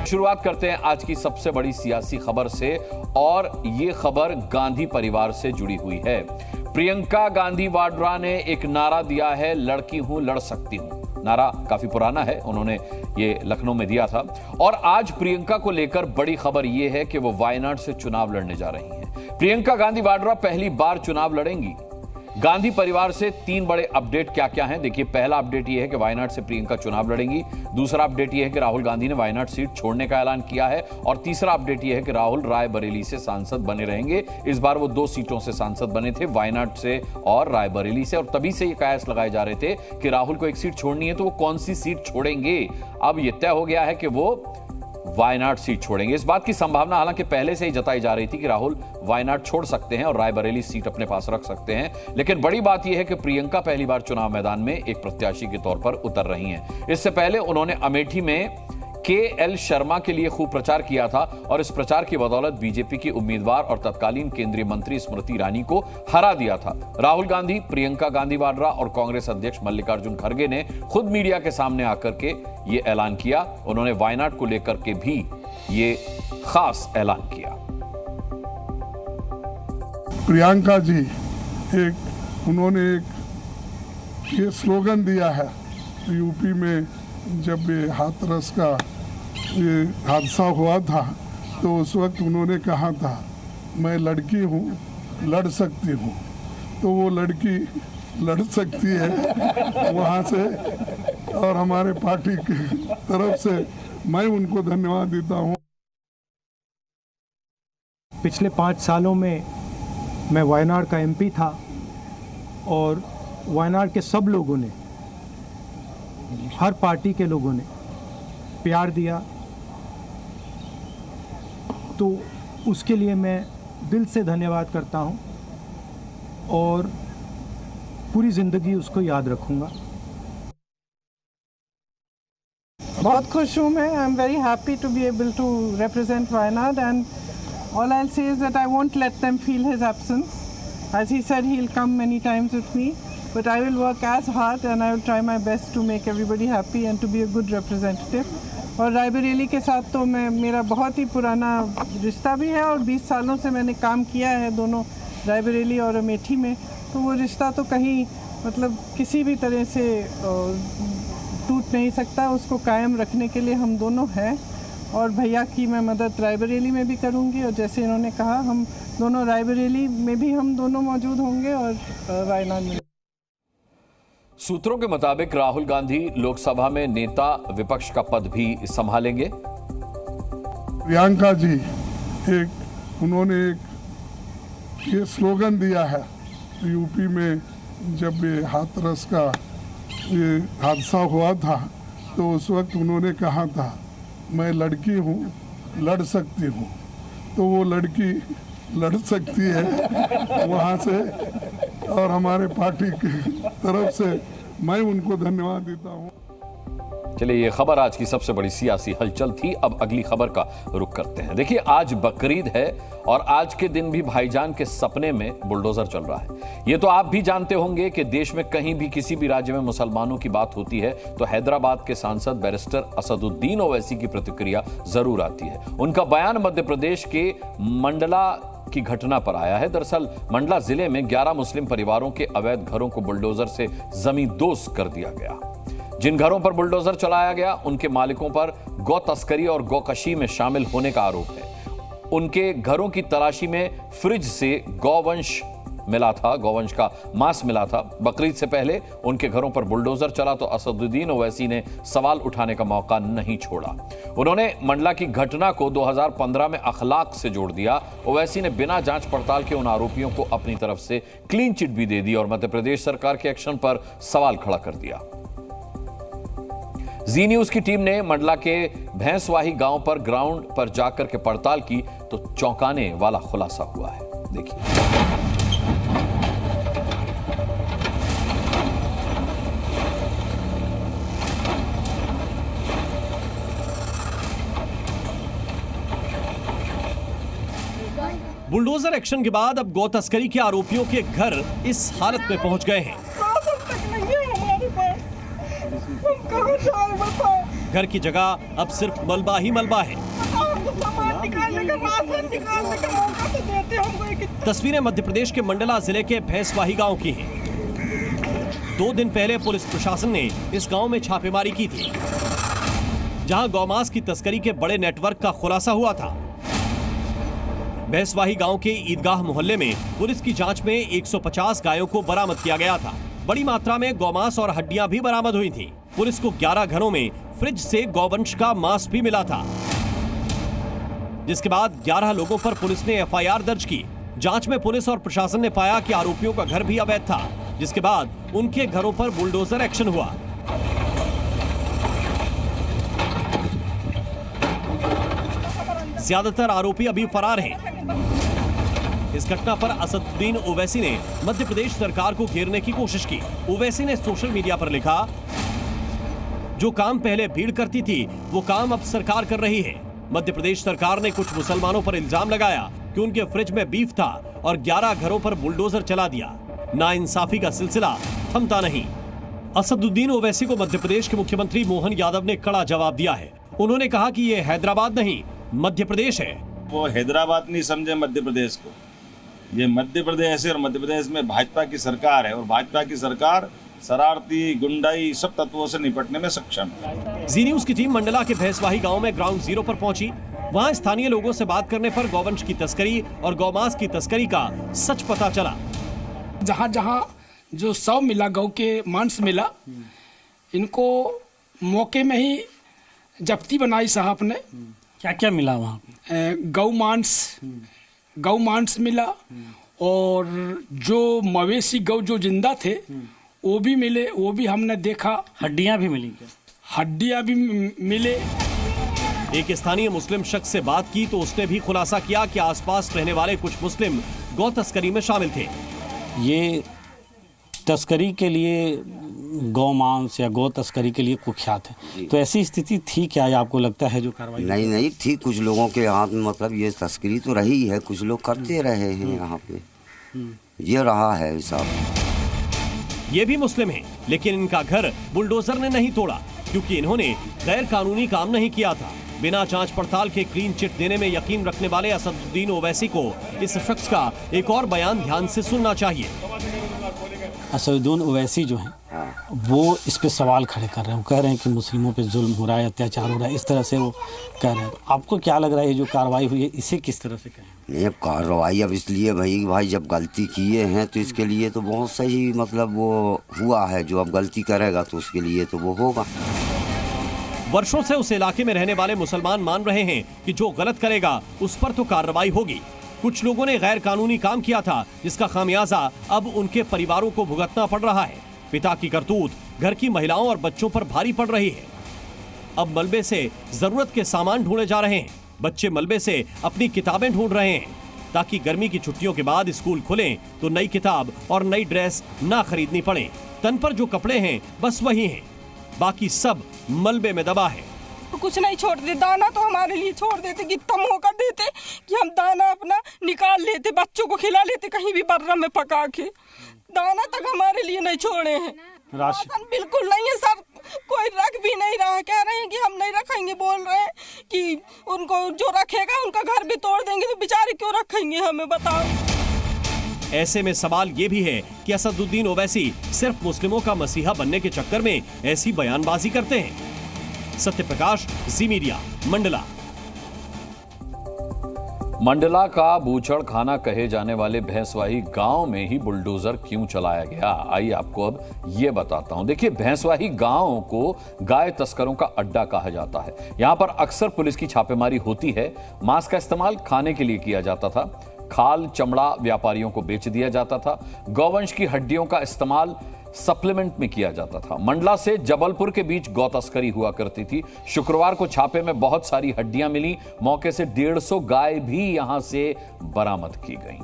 शुरुआत करते हैं आज की सबसे बड़ी सियासी खबर से, और ये खबर गांधी परिवार से जुड़ी हुई है। प्रियंका गांधी वाड्रा ने एक नारा दिया है, लड़की हूं लड़ सकती हूं। नारा काफी पुराना है, उन्होंने ये लखनऊ में दिया था। और आज प्रियंका को लेकर बड़ी खबर यह है कि वो वायनाड से चुनाव लड़ने जा रही हैं। प्रियंका गांधी वाड्रा पहली बार चुनाव लड़ेंगी। गांधी परिवार से 3 बड़े अपडेट क्या क्या हैं, देखिए। पहला अपडेट यह है कि वायनाड से प्रियंका चुनाव लड़ेंगी। दूसरा अपडेट यह है कि राहुल गांधी ने वायनाड सीट छोड़ने का ऐलान किया है। और तीसरा अपडेट यह है कि राहुल रायबरेली से सांसद बने रहेंगे। इस बार वो 2 सीटों से सांसद बने थे, वायनाड से और रायबरेली से, और तभी से ये कयास लगाए जा रहे थे कि राहुल को एक सीट छोड़नी है तो वो कौन सी सीट छोड़ेंगे। अब यह तय हो गया है कि वो वायनाड सीट छोड़ेंगे। इस बात की संभावना हालांकि पहले से ही जताई जा रही थी कि राहुल वायनाड छोड़ सकते हैं और रायबरेली सीट अपने पास रख सकते हैं। लेकिन बड़ी बात यह है कि प्रियंका पहली बार चुनाव मैदान में एक प्रत्याशी के तौर पर उतर रही हैं। इससे पहले उन्होंने अमेठी में KL शर्मा के लिए खूब प्रचार किया था और इस प्रचार की बदौलत बीजेपी की उम्मीदवार और तत्कालीन केंद्रीय मंत्री स्मृति ईरानी को हरा दिया था। राहुल गांधी, प्रियंका गांधी वाड्रा और कांग्रेस अध्यक्ष मल्लिकार्जुन खड़गे ने खुद मीडिया के सामने आकर के ये ऐलान किया। उन्होंने वायनाड को लेकर के भी ये खास ऐलान किया। प्रियंका जी उन्होंने ये स्लोगन दिया है, यूपी में जब ये हाथरस का ये हादसा हुआ था तो उस वक्त उन्होंने कहा था, मैं लड़की हूँ लड़ सकती हूँ। तो वो लड़की लड़ सकती है वहाँ से, और हमारे पार्टी की तरफ से मैं उनको धन्यवाद देता हूँ। पिछले 5 सालों में मैं वायनाड का MP था और वायनाड के सब लोगों ने, हर पार्टी के लोगों ने प्यार दिया, तो उसके लिए मैं दिल से धन्यवाद करता हूं और पूरी ज़िंदगी उसको याद रखूंगा। बहुत खुश हूँ मैं। I am very happy to be able to represent Wayanad and all I'll say is that I won't let them feel his absence. As he said, he'll come many times with me, but I will work as hard and I will try my best to make everybody happy and to be a good representative. और रायबरेली के साथ तो मेरा बहुत ही पुराना रिश्ता भी है और 20 सालों से मैंने काम किया है दोनों रायबरेली और अमेठी में, तो वो रिश्ता तो कहीं मतलब किसी भी तरह से टूट नहीं सकता। उसको कायम रखने के लिए हम दोनों हैं और भैया की मैं मदद रायबरेली में भी करूंगी, और जैसे इन्होंने कहा हम दोनों रायबरेली में भी हम दोनों मौजूद होंगे और वायनाड में। सूत्रों के मुताबिक राहुल गांधी लोकसभा में नेता विपक्ष का पद भी संभालेंगे। प्रियंका जी उन्होंने ये स्लोगन दिया है, यूपी में जब ये हाथरस का ये हादसा हुआ था तो उस वक्त उन्होंने कहा था, मैं लड़की हूँ लड़ सकती हूँ। तो वो लड़की लड़ सकती है वहाँ से, और हमारे पार्टी की तरफ से मैं उनको धन्यवाद देता हूँ। चलिए, ये खबर आज की सबसे बड़ी सियासी हलचल थी। अब अगली खबर का रुख करते हैं। देखिए, आज बकरीद है और आज के दिन भी भाईजान के सपने में बुलडोजर चल रहा है। ये तो आप भी जानते होंगे कि देश में कहीं भी किसी भी राज्य में मुसलमानों की बात होती है तो हैदराबाद के सांसद बैरिस्टर असदुद्दीन ओवैसी की प्रतिक्रिया जरूर आती है। उनका बयान मध्य प्रदेश के मंडला की घटना पर आया है। दरअसल मंडला जिले में 11 मुस्लिम परिवारों के अवैध घरों को बुलडोजर से जमींदोज कर दिया गया। जिन घरों पर बुलडोजर चलाया गया उनके मालिकों पर गौ तस्करी और गौकशी में शामिल होने का आरोप है। उनके घरों की तलाशी में फ्रिज से गौवंश मिला था, गौवंश का मांस मिला था। बकरीद से पहले उनके घरों पर बुलडोजर चला तो असदुद्दीन ओवैसी ने सवाल उठाने का मौका नहीं छोड़ा। उन्होंने मंडला की घटना को 2015 में अखलाक से जोड़ दिया। ओवैसी ने बिना जांच पड़ताल के उन आरोपियों को अपनी तरफ से क्लीन चिट भी दे दी और मध्य प्रदेश सरकार के एक्शन पर सवाल खड़ा कर दिया। जी न्यूज की टीम ने मंडला के भैंसवाही गांव पर ग्राउंड पर जाकर के पड़ताल की तो चौंकाने वाला खुलासा हुआ है। देखिए, बुलडोजर एक्शन के बाद अब गौ तस्करी के आरोपियों के घर इस हालत में पहुंच गए हैं। घर की जगह अब सिर्फ मलबा ही मलबा है। तस्वीरें मध्य प्रदेश के मंडला जिले के भैंसवाही गांव की हैं। 2 दिन पहले पुलिस प्रशासन ने इस गांव में छापेमारी की थी, जहां गौमांस की तस्करी के बड़े नेटवर्क का खुलासा हुआ था। भैंसवाही गांव के ईदगाह मोहल्ले में पुलिस की जांच में 150 गायों को बरामद किया गया था। बड़ी मात्रा में गौमांस और हड्डियां भी बरामद हुई थी। पुलिस को 11 घरों में फ्रिज से गौवंश का मांस भी मिला था, जिसके बाद 11 लोगों पर पुलिस ने एफआईआर दर्ज की। जांच में पुलिस और प्रशासन ने पाया कि आरोपियों का घर भी अवैध था, जिसके बाद उनके घरों पर बुलडोजर एक्शन हुआ। ज्यादातर आरोपी अभी फरार हैं। इस घटना पर असदुद्दीन ओवैसी ने मध्य प्रदेश सरकार को घेरने की कोशिश की। ओवैसी ने सोशल मीडिया पर लिखा, जो काम पहले भीड़ करती थी वो काम अब सरकार कर रही है। मध्य प्रदेश सरकार ने कुछ मुसलमानों पर इल्जाम लगाया कि उनके फ्रिज में बीफ था और 11 घरों पर बुलडोजर चला दिया। नाइंसाफी का सिलसिला थमता नहीं। असदुद्दीन ओवैसी को मध्य प्रदेश के मुख्यमंत्री मोहन यादव ने कड़ा जवाब दिया है। उन्होंने कहा कि ये हैदराबाद नहीं, मध्य प्रदेश है। वो हैदराबाद नहीं समझे मध्य प्रदेश को, ये मध्य प्रदेश है और मध्य प्रदेश में भाजपा की सरकार है और भाजपा की सरकार शरारती, गुंडाई सब तत्वों से निपटने में सक्षम है। जी न्यूज की टीम मंडला के भैंसवाही गांव में ग्राउंड जीरो पर पहुंची। वहां स्थानीय लोगों से बात करने पर गौवंश की तस्करी और गौमांस की तस्करी का सच पता चला। जहाँ जहाँ जो शव मिला, गौ के मांस मिला, इनको मौके में ही जब्ती बनाई साहब ने। क्या क्या मिला वहाँ? गौ मांस मिला और जो मवेशी गौ जो जिंदा थे वो भी मिले, वो भी हमने देखा। हड्डियाँ भी मिली क्या? हड्डियाँ भी मिले। एक स्थानीय मुस्लिम शख्स से बात की तो उसने भी खुलासा किया कि आसपास रहने वाले कुछ मुस्लिम गौ तस्करी में शामिल थे। ये तस्करी के लिए, गौ मांस या गौ तस्करी के लिए कुख्यात है, तो ऐसी स्थिति थी क्या या आपको लगता है जो कार्रवाई? नहीं थी, कुछ लोगों के हाथ में मतलब ये तस्करी तो रही है, कुछ लोग करते रहे हैं यहाँ पे, ये रहा है हिसाब। ये भी मुस्लिम हैं, लेकिन इनका घर बुलडोजर ने नहीं तोड़ा क्योंकि इन्होंने गैर कानूनी काम नहीं किया था। बिना जांच पड़ताल के क्लीन चिट देने में यकीन रखने वाले असदुद्दीन ओवैसी को इस शख्स का एक और बयान ध्यान से सुनना चाहिए। असदुद्दीन ओवैसी जो हैं वो इस पे सवाल खड़े कर रहे हैं। वो कह रहे हैं कि मुस्लिमों पे जुल्म हो रहा है, अत्याचार हो रहा है, इस तरह से वो कह रहे हैं। आपको क्या लग रहा है ये जो कार्रवाई हुई है इसे किस तरह से कहें? नहीं, कार्रवाई अब इसलिए भाई जब गलती किए हैं तो इसके लिए तो बहुत सही मतलब वो हुआ है। जो अब गलती करेगा तो उसके लिए तो वो होगा। वर्षों से उस इलाके में रहने वाले मुसलमान मान रहे हैं कि जो गलत करेगा उस पर तो कार्रवाई होगी। कुछ लोगों ने गैर कानूनी काम किया था, जिसका खामियाजा अब उनके परिवारों को भुगतना पड़ रहा है। पिता की करतूत घर की महिलाओं और बच्चों पर भारी पड़ रही है। अब मलबे से जरूरत के सामान ढूंढे जा रहे हैं। बच्चे मलबे से अपनी किताबें ढूंढ रहे हैं ताकि गर्मी की छुट्टियों के बाद स्कूल खुलें तो नई किताब और नई ड्रेस ना खरीदनी पड़े। तन पर जो कपड़े हैं बस वही हैं, बाकी सब मलबे में दबा है। कुछ नहीं छोड़ते, दाना तो हमारे लिए छोड़ देते, कितना मौका देते कि हम दाना अपना निकाल लेते, बच्चों को खिला लेते कहीं भी बर्रा में पका के। दाना तक हमारे लिए नहीं छोड़े हैं। राशन बिल्कुल नहीं है सर, कोई रख भी नहीं रहा। कह रहे हैं कि हम नहीं रखेंगे, बोल रहे हैं कि उनको जो रखेगा उनका घर भी तोड़ देंगे, तो बेचारे क्यों रखेंगे हमें, बताओ। ऐसे में सवाल ये भी है कि असदुद्दीन ओवैसी सिर्फ मुस्लिमों का मसीहा बनने के चक्कर में ऐसी बयानबाजी करते हैं। सत्य प्रकाश, जी मीडिया, मंडला। मंडला का बूचड़ खाना कहे जाने वाले भैंसवाही गांव में ही बुलडोजर क्यों चलाया गया, आइए आपको अब ये बताता हूं। देखिए, भैंसवाही गांव को गाय तस्करों का अड्डा कहा जाता है। यहां पर अक्सर पुलिस की छापेमारी होती है। मांस का इस्तेमाल खाने के लिए किया जाता था। खाल, चमड़ा व्यापारियों को बेच दिया जाता था। गौवंश की हड्डियों का इस्तेमाल सप्लीमेंट में किया जाता था। मंडला से जबलपुर के बीच गौ तस्करी हुआ करती थी। शुक्रवार को छापे में बहुत सारी हड्डियां मिली। मौके से 150 गाय भी यहां से बरामद की गई।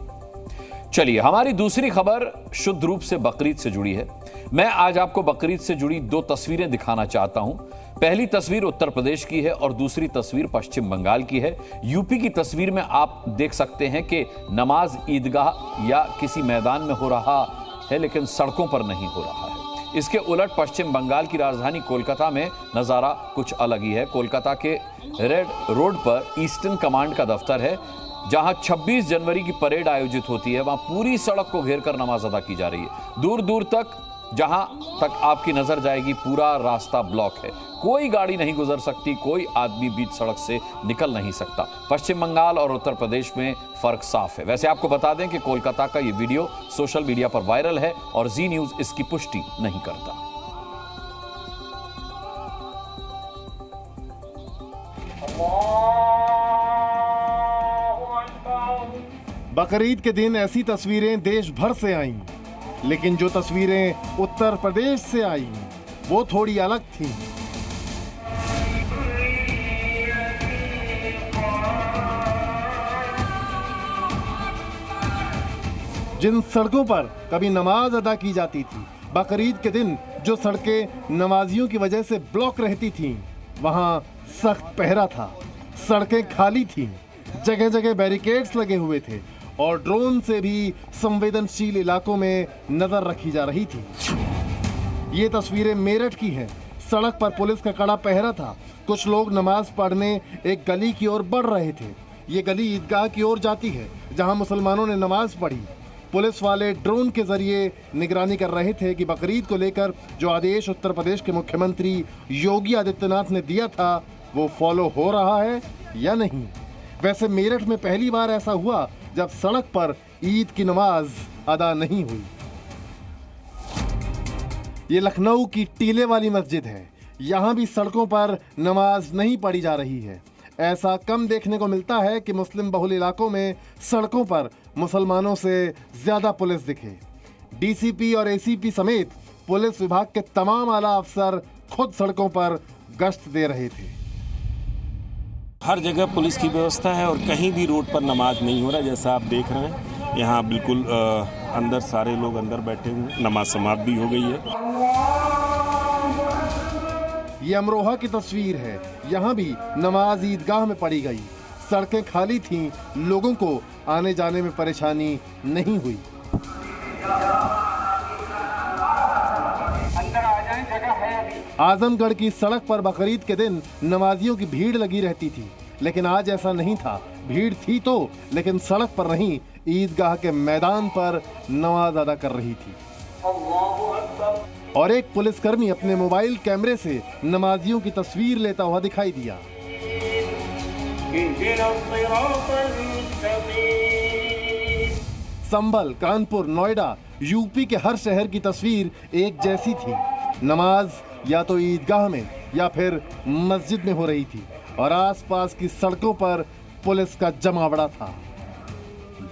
चलिए, हमारी दूसरी खबर शुद्ध रूप से बकरीद से जुड़ी है। मैं आज आपको बकरीद से जुड़ी दो तस्वीरें दिखाना चाहता हूं। पहली तस्वीर उत्तर प्रदेश की है और दूसरी तस्वीर पश्चिम बंगाल की है। यूपी की तस्वीर में आप देख सकते हैं कि नमाज ईदगाह या किसी मैदान में हो रहा है, लेकिन सड़कों पर नहीं हो रहा है। इसके उलट पश्चिम बंगाल की राजधानी कोलकाता में नजारा कुछ अलग ही है। कोलकाता के रेड रोड पर ईस्टर्न कमांड का दफ्तर है, जहां 26 जनवरी की परेड आयोजित होती है। वहां पूरी सड़क को घेर कर नमाज अदा की जा रही है। दूर दूर तक, जहां तक आपकी नजर जाएगी, पूरा रास्ता ब्लॉक है। कोई गाड़ी नहीं गुजर सकती, कोई आदमी बीच सड़क से निकल नहीं सकता। पश्चिम बंगाल और उत्तर प्रदेश में फर्क साफ है। वैसे आपको बता दें कि कोलकाता का यह वीडियो सोशल मीडिया पर वायरल है और जी न्यूज इसकी पुष्टि नहीं करता। बकरीद के दिन ऐसी तस्वीरें देश भर से आईं, लेकिन जो तस्वीरें उत्तर प्रदेश से आईं वो थोड़ी अलग थीं। जिन सड़कों पर कभी नमाज अदा की जाती थी, बकरीद के दिन जो सड़कें नमाजियों की वजह से ब्लॉक रहती थीं, वहां सख्त पहरा था। सड़कें खाली थीं, जगह जगह बैरिकेड्स लगे हुए थे और ड्रोन से भी संवेदनशील इलाकों में नजर रखी जा रही थी। ये तस्वीरें मेरठ की हैं। सड़क पर पुलिस का कड़ा पहरा था। कुछ लोग नमाज पढ़ने एक गली की ओर बढ़ रहे थे। ये गली ईदगाह की ओर जाती है, जहां मुसलमानों ने नमाज पढ़ी। पुलिस वाले ड्रोन के जरिए निगरानी कर रहे थे कि बकरीद को लेकर जो आदेश उत्तर प्रदेश के मुख्यमंत्री योगी आदित्यनाथ ने दिया था वो फॉलो हो रहा है या नहीं। वैसे मेरठ में पहली बार ऐसा हुआ जब सड़क पर ईद की नमाज अदा नहीं हुई। ये लखनऊ की टीले वाली मस्जिद है। यहाँ भी सड़कों पर नमाज नहीं पढ़ी जा रही है। ऐसा कम देखने को मिलता है कि मुस्लिम बहुल इलाकों में सड़कों पर मुसलमानों से ज्यादा पुलिस दिखे। डीसीपी और एसीपी समेत पुलिस विभाग के तमाम आला अफसर खुद सड़कों पर गश्त दे रहे थे। हर जगह पुलिस की व्यवस्था है और कहीं भी रोड पर नमाज नहीं हो रहा। जैसा आप देख रहे हैं, यहाँ बिल्कुल अंदर सारे लोग अंदर बैठे हुए, नमाज समाप्त भी हो गई है। ये अमरोहा की तस्वीर है। यहाँ भी नमाज ईदगाह में पढ़ी गई। सड़कें खाली थीं, लोगों को आने जाने में परेशानी नहीं हुई। आजमगढ़ की सड़क पर बकरीद के दिन नमाजियों की भीड़ लगी रहती थी, लेकिन आज ऐसा नहीं था। भीड़ थी तो, लेकिन सड़क पर नहीं, ईदगाह के मैदान पर नमाज अदा कर रही थी। और एक पुलिसकर्मी अपने मोबाइल कैमरे से नमाजियों की तस्वीर लेता हुआ दिखाई दिया। संभल, कानपुर, नोएडा, यूपी के हर शहर की तस्वीर एक जैसी थी। नमाज या तो ईदगाह में या फिर मस्जिद में हो रही थी और आसपास की सड़कों पर पुलिस का जमावड़ा था।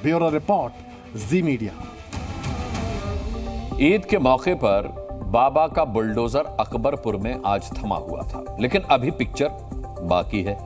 ब्यूरो रिपोर्ट, जी मीडिया। ईद के मौके पर बाबा का बुलडोजर अकबरपुर में आज थमा हुआ था, लेकिन अभी पिक्चर बाकी है।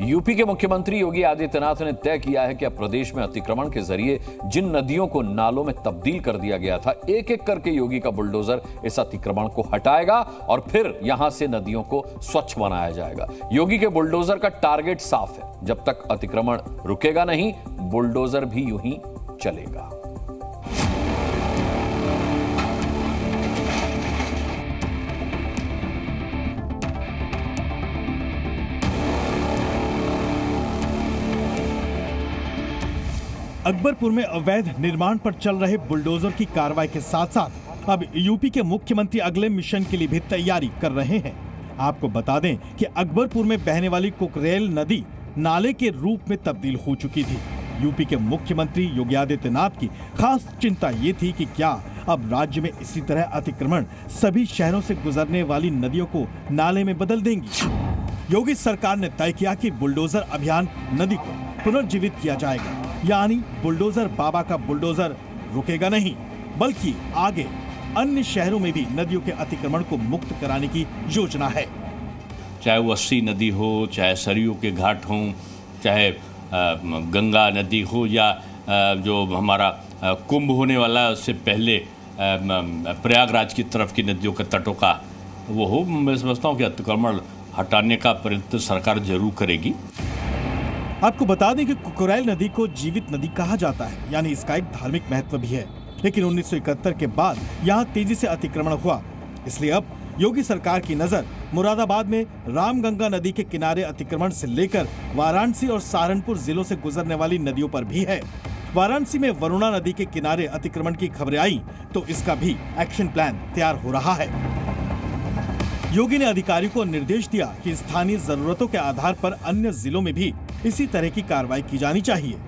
यूपी के मुख्यमंत्री योगी आदित्यनाथ ने तय किया है कि अब प्रदेश में अतिक्रमण के जरिए जिन नदियों को नालों में तब्दील कर दिया गया था, एक एक करके योगी का बुलडोजर इस अतिक्रमण को हटाएगा और फिर यहां से नदियों को स्वच्छ बनाया जाएगा। योगी के बुलडोजर का टारगेट साफ है, जब तक अतिक्रमण रुकेगा नहीं, बुलडोजर भी यूं ही चलेगा। अकबरपुर में अवैध निर्माण पर चल रहे बुलडोजर की कार्रवाई के साथ साथ अब यूपी के मुख्यमंत्री अगले मिशन के लिए भी तैयारी कर रहे हैं। आपको बता दें कि अकबरपुर में बहने वाली कुकरेल नदी नाले के रूप में तब्दील हो चुकी थी। यूपी के मुख्यमंत्री योगी आदित्यनाथ की खास चिंता ये थी कि क्या अब राज्य में इसी तरह अतिक्रमण सभी शहरों से गुजरने वाली नदियों को नाले में बदल देंगी। योगी सरकार ने तय किया कि बुलडोजर अभियान नदी को पुनर्जीवित किया जाएगा, यानी बुलडोजर बाबा का बुलडोजर रुकेगा नहीं, बल्कि आगे अन्य शहरों में भी नदियों के अतिक्रमण को मुक्त कराने की योजना है। चाहे वो 80 नदी हो, चाहे सरयू के घाट हों, चाहे गंगा नदी हो या जो हमारा कुंभ होने वाला है, उससे पहले प्रयागराज की तरफ की नदियों के तटों का वो हो। मैं समझता हूँ कि अतिक्रमण हटाने का प्रयत्न सरकार जरूर करेगी। आपको बता दें कि कुकुरैल नदी को जीवित नदी कहा जाता है, यानी इसका एक धार्मिक महत्व भी है। लेकिन 1971 के बाद यहाँ तेजी से अतिक्रमण हुआ, इसलिए अब योगी सरकार की नजर मुरादाबाद में रामगंगा नदी के किनारे अतिक्रमण से लेकर वाराणसी और सहारनपुर जिलों से गुजरने वाली नदियों पर भी है। वाराणसी में वरुणा नदी के किनारे अतिक्रमण की खबरें आई तो इसका भी एक्शन प्लान तैयार हो रहा है। योगी ने अधिकारियों को निर्देश दिया कि स्थानीय जरूरतों के आधार पर अन्य जिलों में भी इसी तरह की कार्रवाई की जानी चाहिए।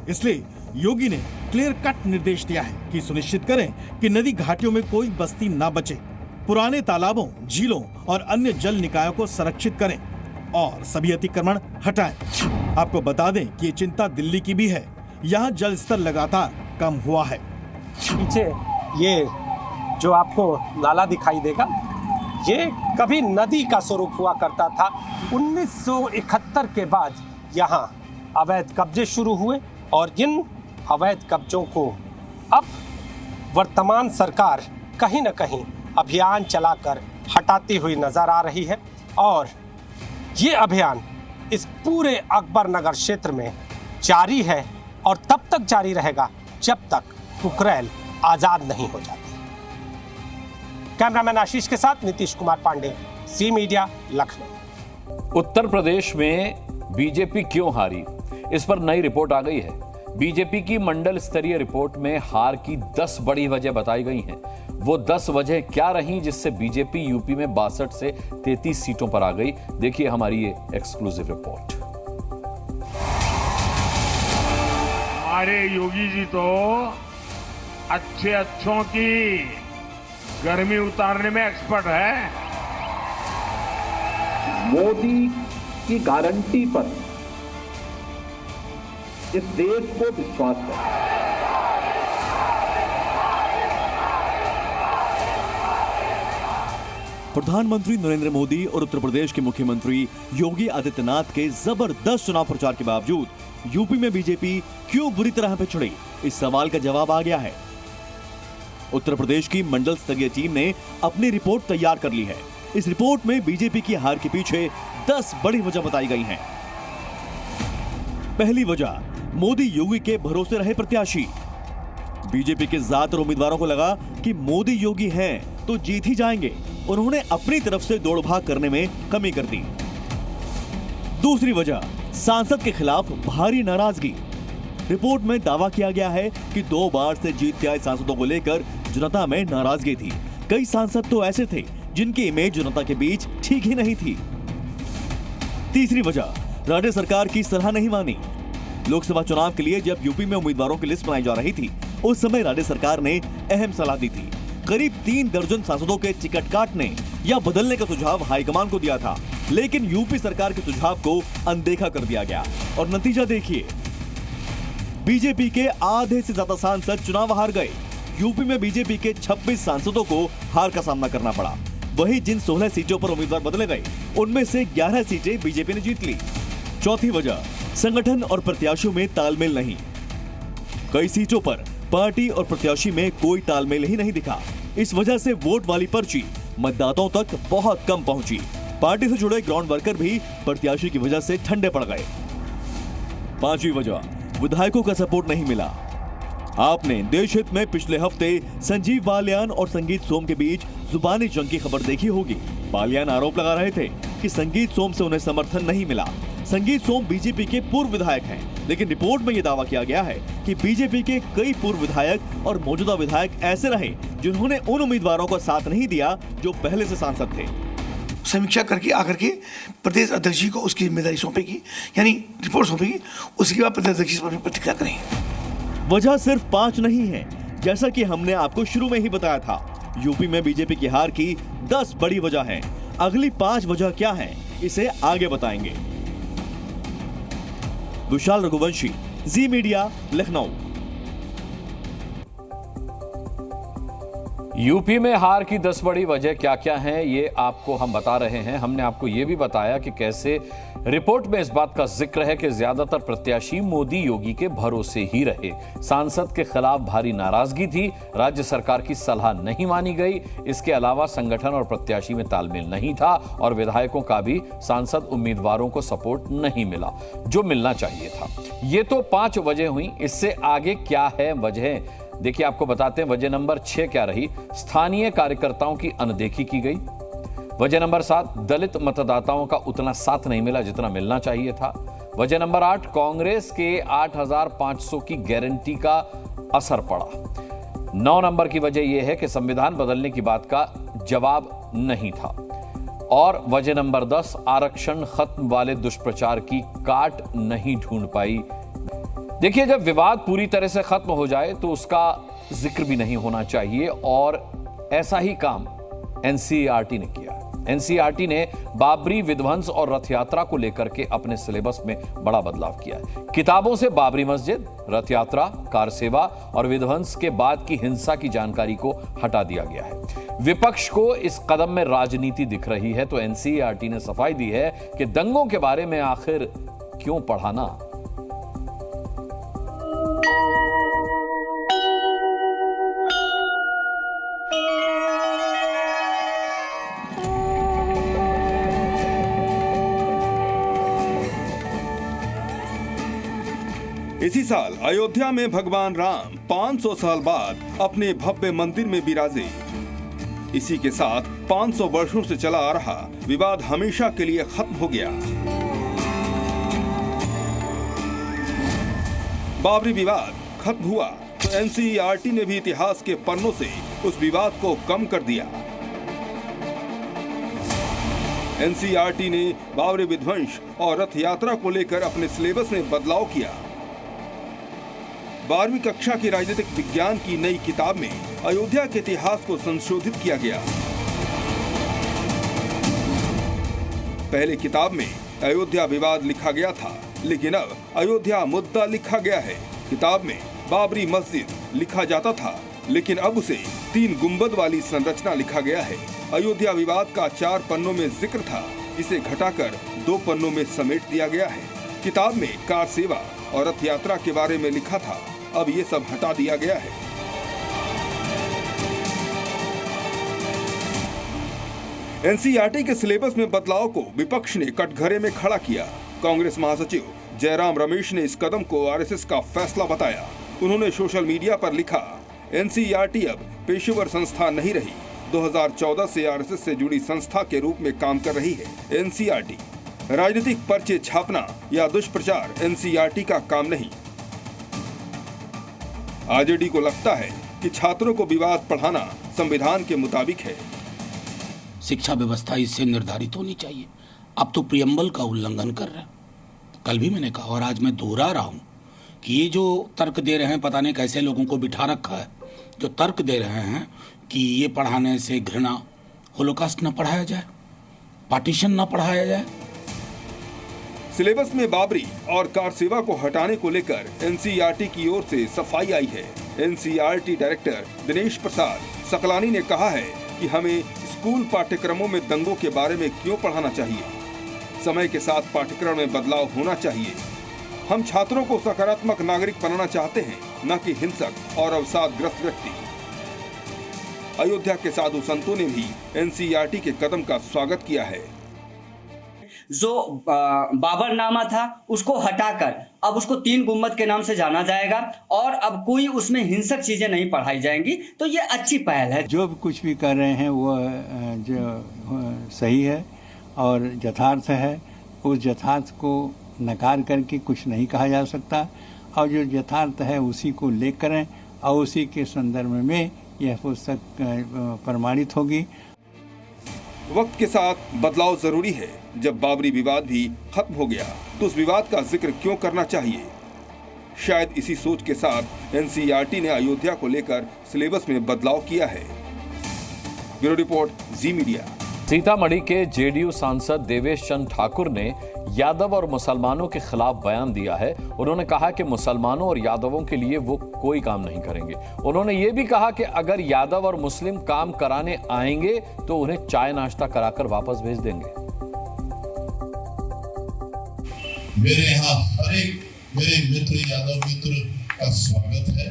इसलिए योगी ने क्लियर कट निर्देश दिया है कि सुनिश्चित करें कि नदी घाटियों में कोई बस्ती न बचे, पुराने तालाबों, झीलों और अन्य जल निकायों को संरक्षित करें और सभी अतिक्रमण हटाएं। आपको बता दें कि ये चिंता दिल्ली की भी है। यहाँ जल स्तर लगातार कम हुआ है। पीछे ये जो आपको नाला दिखाई देगा, ये कभी नदी का स्वरूप हुआ करता था। 1971 के बाद यहाँ अवैध कब्जे शुरू हुए और इन अवैध कब्जों को अब वर्तमान सरकार कहीं न कहीं अभियान चलाकर हटाती हुई नजर आ रही है और ये अभियान इस पूरे अकबर नगर क्षेत्र में जारी है और तब तक जारी रहेगा जब तक कुकरैल आजाद नहीं हो जाती। कैमरामैन आशीष के साथ नीतीश कुमार पांडे, सी मीडिया, लखनऊ। उत्तर प्रदेश में बीजेपी क्यों हारी, इस पर नई रिपोर्ट आ गई है। बीजेपी की मंडल स्तरीय रिपोर्ट में हार की 10 बड़ी वजह बताई गई हैं। वो 10 वजह क्या रही जिससे बीजेपी यूपी में 62 से 33 सीटों पर आ गई, देखिए हमारी ये एक्सक्लूसिव रिपोर्ट। हमारे योगी जी तो अच्छों की गर्मी उतारने में एक्सपर्ट है। मोदी की गारंटी पर इस देश को विश्वास है। प्रधानमंत्री नरेंद्र मोदी और उत्तर प्रदेश के मुख्यमंत्री योगी आदित्यनाथ के जबरदस्त चुनाव प्रचार के बावजूद यूपी में बीजेपी क्यों बुरी तरह पे चढ़ी, इस सवाल का जवाब आ गया है। उत्तर प्रदेश की मंडल स्तरीय टीम ने अपनी रिपोर्ट तैयार कर ली है। इस रिपोर्ट में बीजेपी की हार के पीछे 10 बड़ी वजह बताई गई हैं। पहली वजह, मोदी योगी के भरोसे रहे प्रत्याशी। बीजेपी के ज्यादातर उम्मीदवारों को लगा कि मोदी योगी हैं तो जीत ही जाएंगे। उन्होंने अपनी तरफ से दौड़ भाग करने में कमी कर दी। दूसरी वजह, सांसद के खिलाफ भारी नाराजगी। रिपोर्ट में दावा किया गया है कि 2 बार से जीत के आए सांसदों को लेकर जनता में नाराजगी थी। कई सांसद तो ऐसे थे जिनकी इमेज जनता के बीच ठीक ही नहीं थी। तीसरी वजह, राज्य सरकार की सलाह नहीं मानी। लोकसभा चुनाव के लिए जब यूपी में उम्मीदवारों की लिस्ट बनाई जा रही थी, उस समय राज्य सरकार ने अहम सलाह दी थी। करीब 3 दर्जन सांसदों के टिकट काटने या बदलने का सुझाव हाईकमान को दिया था, लेकिन यूपी सरकार के सुझाव को अनदेखा कर दिया गया और नतीजा देखिए, बीजेपी के आधे से ज्यादा सांसद चुनाव हार गए। यूपी में बीजेपी के 26 सांसदों को हार का सामना करना पड़ा। वहीं जिन 16 सीटों पर उम्मीदवार बदले गए, उनमें से 11 सीटें बीजेपी ने जीत ली। चौथी वजह, संगठन और प्रत्याशियों में तालमेल नहीं। कई सीटों पर पार्टी और प्रत्याशी में कोई तालमेल ही नहीं दिखा। इस वजह से वोट वाली पर्ची मतदाताओं तक बहुत कम पहुंची। पार्टी से जुड़े ग्राउंड वर्कर भी प्रत्याशी की वजह से ठंडे पड़ गए। पांचवी वजह, विधायकों का सपोर्ट नहीं मिला। आपने देश हित में पिछले हफ्ते संजीव बालियान और संगीत सोम के बीच जुबानी जंग की खबर देखी होगी। बालियान आरोप लगा रहे थे कि संगीत सोम से उन्हें समर्थन नहीं मिला। संगीत सोम बीजेपी के पूर्व विधायक हैं, लेकिन रिपोर्ट में यह दावा किया गया है कि बीजेपी के कई पूर्व विधायक और मौजूदा विधायक ऐसे रहे जिन्होंने उन उम्मीदवारों को साथ नहीं दिया जो पहले से सांसद थे। समीक्षा करके आकर के प्रदेश अध्यक्ष जी को उसकी जिम्मेदारी सौंपेगी, यानी रिपोर्ट सौंपेगी। उसके बाद प्रदेश अध्यक्ष पर प्रतिक्रिया करेंगे। वजह सिर्फ 5 नहीं है, जैसा कि हमने आपको शुरू में ही बताया था। यूपी में बीजेपी की हार की 10 बड़ी वजह है। अगली 5 वजह क्या है, इसे आगे बताएंगे। विशाल रघुवंशी, जी मीडिया, लखनऊ। यूपी में हार की 10 बड़ी वजह क्या क्या हैं ये आपको हम बता रहे हैं। हमने आपको ये भी बताया कि कैसे रिपोर्ट में इस बात का जिक्र है कि ज्यादातर प्रत्याशी मोदी योगी के भरोसे ही रहे। सांसद के खिलाफ भारी नाराजगी थी, राज्य सरकार की सलाह नहीं मानी गई। इसके अलावा संगठन और प्रत्याशी में तालमेल नहीं था और विधायकों का भी सांसद उम्मीदवारों को सपोर्ट नहीं मिला जो मिलना चाहिए था। ये तो 5 वजह हुई। इससे आगे क्या है वजह, देखिए आपको बताते हैं। वजह नंबर 6 क्या रही? स्थानीय कार्यकर्ताओं की अनदेखी की गई। वजह नंबर 7, दलित मतदाताओं का उतना साथ नहीं मिला जितना मिलना चाहिए था। वजह नंबर 8, कांग्रेस के 8,500 की गारंटी का असर पड़ा। 9 नंबर की वजह यह है कि संविधान बदलने की बात का जवाब नहीं था। और वजह नंबर 10, आरक्षण खत्म वाले दुष्प्रचार की काट नहीं ढूंढ पाई। देखिए, जब विवाद पूरी तरह से खत्म हो जाए तो उसका जिक्र भी नहीं होना चाहिए और ऐसा ही काम एनसीईआरटी ने किया। एनसीईआरटी ने बाबरी विध्वंस और रथ यात्रा को लेकर के अपने सिलेबस में बड़ा बदलाव किया है। किताबों से बाबरी मस्जिद, रथ यात्रा, कार सेवा और विध्वंस के बाद की हिंसा की जानकारी को हटा दिया गया है। विपक्ष को इस कदम में राजनीति दिख रही है तो एनसीईआरटी ने सफाई दी है कि दंगों के बारे में आखिर क्यों पढ़ाना। इसी साल अयोध्या में भगवान राम 500 साल बाद अपने भव्य मंदिर में विराजे। इसी के साथ 500 वर्षों से चला आ रहा विवाद हमेशा के लिए खत्म हो गया। बाबरी विवाद खत्म हुआ तो एनसीईआरटी ने भी इतिहास के पन्नों से उस विवाद को कम कर दिया। एनसीईआरटी ने बाबरी विध्वंस और रथ यात्रा को लेकर अपने सिलेबस में बदलाव किया। 12वीं कक्षा की राजनीतिक विज्ञान की नई किताब में अयोध्या के इतिहास को संशोधित किया गया। पहले किताब में अयोध्या विवाद लिखा गया था, लेकिन अब अयोध्या मुद्दा लिखा गया है। किताब में बाबरी मस्जिद लिखा जाता था, लेकिन अब उसे 3 गुंबद वाली संरचना लिखा गया है। अयोध्या विवाद का 4 पन्नों में जिक्र था, इसे घटाकर 2 पन्नों में समेट दिया गया है। किताब में कार सेवा और रथ यात्रा के बारे में लिखा था, अब ये सब हटा दिया गया है। एनसीईआरटी के सिलेबस में बदलाव को विपक्ष ने कटघरे में खड़ा किया। कांग्रेस महासचिव जयराम रमेश ने इस कदम को आरएसएस का फैसला बताया। उन्होंने सोशल मीडिया पर लिखा, एनसीईआरटी अब पेशेवर संस्था नहीं रही। 2014 से आरएसएस से जुड़ी संस्था के रूप में काम कर रही है। एनसीईआरटी राजनीतिक पर्चे छापना या दुष्प्रचार एनसीईआरटी का काम नहीं। आरजेडी को लगता है कि छात्रों को विवाद पढ़ाना संविधान के मुताबिक है। शिक्षा व्यवस्था इससे निर्धारित होनी चाहिए। अब तो प्रियम्बल का उल्लंघन कर रहे हैं। कल भी मैंने कहा और आज मैं दोहरा रहा हूँ कि ये जो तर्क दे रहे हैं, पता नहीं कैसे लोगों को बिठा रखा है, जो तर्क दे रहे हैं कि ये पढ़ाने से घृणा, होलोकॉस्ट न पढ़ाया जाए, पार्टीशन न पढ़ाया जाए। सिलेबस में बाबरी और कार सेवा को हटाने को लेकर एनसीईआरटी की ओर से सफाई आई है। एनसीईआरटी डायरेक्टर दिनेश प्रसाद सकलानी ने कहा है कि हमें स्कूल पाठ्यक्रमों में दंगों के बारे में क्यों पढ़ाना चाहिए। समय के साथ पाठ्यक्रम में बदलाव होना चाहिए। हम छात्रों को सकारात्मक नागरिक बनाना चाहते हैं, न कि हिंसक और अवसादग्रस्त व्यक्ति। अयोध्या के साधु संतों ने भी एनसीईआरटी के कदम का स्वागत किया है। जो बाबरनामा था उसको हटाकर अब उसको 3 गुम्बद के नाम से जाना जाएगा और अब कोई उसमें हिंसक चीजें नहीं पढ़ाई जाएंगी, तो ये अच्छी पहल है। जो कुछ भी कर रहे हैं वो जो सही है और यथार्थ है। उस यथार्थ को नकार करके कुछ नहीं कहा जा सकता और जो यथार्थ है उसी को लेकर और उसी के संदर्भ में यह पुस्तक प्रमाणित होगी। वक्त के साथ बदलाव जरूरी है। जब बाबरी विवाद भी खत्म हो गया तो उस विवाद का जिक्र क्यों करना चाहिए? शायद इसी सोच के साथ एनसीईआरटी ने अयोध्या को लेकर सिलेबस में बदलाव किया है। ब्यूरो रिपोर्ट, जी मीडिया। सीतामढ़ी के जेडीयू सांसद देवेश चंद ठाकुर ने यादव और मुसलमानों के खिलाफ बयान दिया है। उन्होंने कहा कि मुसलमानों और यादवों के लिए वो कोई काम नहीं करेंगे। उन्होंने ये भी कहा कि अगर यादव और मुस्लिम काम कराने आएंगे तो उन्हें चाय नाश्ता कराकर वापस भेज देंगे। मेरे यहाँ हर एक मेरे मित्र यादव मित्र का स्वागत है।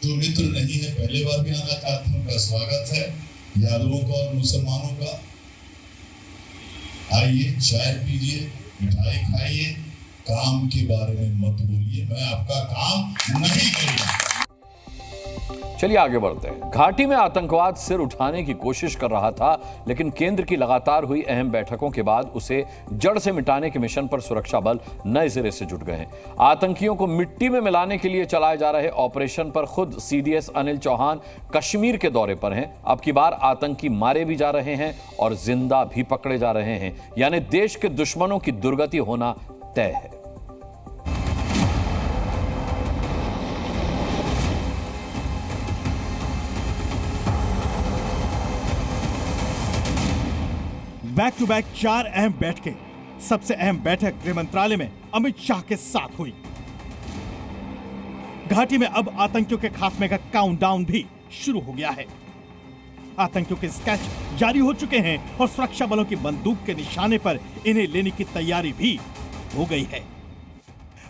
जो मित्र नहीं है पहले बार भी आना चाहते हैं, उनका स्वागत है। यादवों का और मुसलमानों का आइए, चाय पीजिए, मिठाई खाइए, काम के बारे में मत बोलिए, मैं आपका काम नहीं करूंगा। चलिए आगे बढ़ते हैं। घाटी में आतंकवाद सिर उठाने की कोशिश कर रहा था, लेकिन केंद्र की लगातार हुई अहम बैठकों के बाद उसे जड़ से मिटाने के मिशन पर सुरक्षा बल नए सिरे से जुट गए हैं। आतंकियों को मिट्टी में मिलाने के लिए चलाए जा रहे ऑपरेशन पर खुद सीडीएस अनिल चौहान कश्मीर के दौरे पर हैं। अब की बार आतंकी मारे भी जा रहे हैं और जिंदा भी पकड़े जा रहे हैं, यानी देश के दुश्मनों की दुर्गति होना तय है। बैक टू बैक 4 अहम बैठकें। सबसे अहम बैठक गृह मंत्रालय में अमित शाह के साथ हुई। घाटी में अब आतंकियों के खात्मे का काउंटडाउन भी शुरू हो गया है। आतंकियों के स्केच जारी हो चुके हैं और सुरक्षा बलों की बंदूक के निशाने पर इन्हें लेने की तैयारी भी हो गई है।